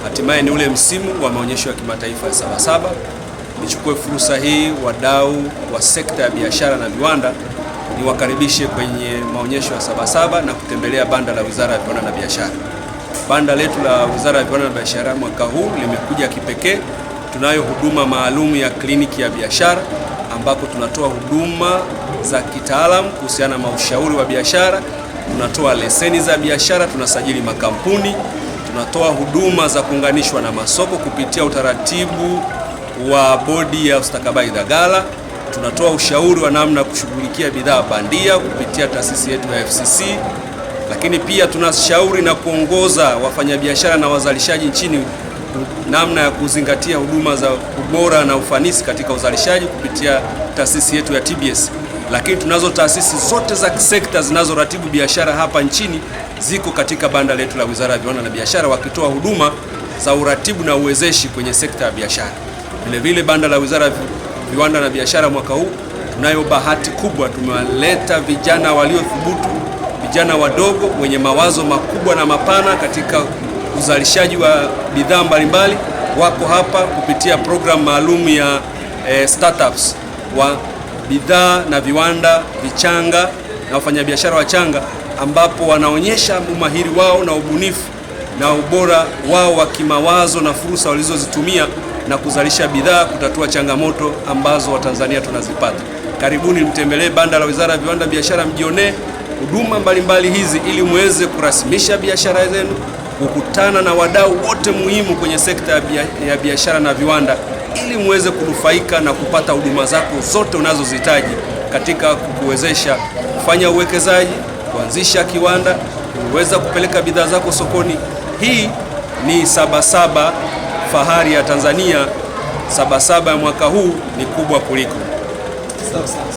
Hatimaye ni ule msimu wa maonyesho ya kimataifa ya Sabasaba. Nichukue fursa hii wadau wa sekta ya biashara na viwanda niwakaribishe kwenye maonyesho ya Sabasaba na kutembelea banda la Wizara ya Viwanda na Biashara. Banda letu la Wizara ya Viwanda na Biashara mwaka huu limekuja kipekee. Tunayo huduma maalum ya kliniki ya biashara ambako tunatoa huduma za kitaalamu kuhusiana na ushauri wa biashara, tunatoa leseni za biashara, tunasajili makampuni, tunatoa huduma za kuunganishwa na masoko kupitia utaratibu wa bodi ya ustakabadhi ghala, tunatoa ushauri wa namna kushughulikia bidhaa bandia kupitia taasisi yetu ya FCC, lakini pia tunashauri na kuongoza wafanyabiashara na wazalishaji nchini namna ya kuzingatia huduma za ubora na ufanisi katika uzalishaji kupitia taasisi yetu ya TBS. Lakini tunazo taasisi zote za kisekta zinazoratibu biashara hapa nchini ziko katika banda letu la Wizara ya Viwanda na Biashara wakitoa huduma za uratibu na uwezeshi kwenye sekta ya biashara. Vile banda la Wizara ya Viwanda na Biashara mwaka huu tunayo bahati kubwa, tumewaleta vijana waliothubutu, vijana wadogo wenye mawazo makubwa na mapana katika uzalishaji wa bidhaa mbalimbali. Wako hapa kupitia programu maalum ya startups wa bidhaa na viwanda vichanga na wafanyabiashara wachanga, ambapo wanaonyesha umahiri wao na ubunifu na ubora wao wa kimawazo na fursa walizozitumia na kuzalisha bidhaa kutatua changamoto ambazo Watanzania tunazipata. Karibuni mtembelee banda la Wizara ya Viwanda na Biashara, mjionee huduma mbalimbali hizi ili muweze kurasimisha biashara zenu, kukutana na wadau wote muhimu kwenye sekta ya biashara na viwanda ili muweze kunufaika na kupata huduma zako zote unazozihitaji katika kukuwezesha kufanya uwekezaji, kuanzisha kiwanda, kuweza kupeleka bidhaa zako sokoni. Hii ni Sabasaba, fahari ya Tanzania. Sabasaba ya mwaka huu ni kubwa kuliko.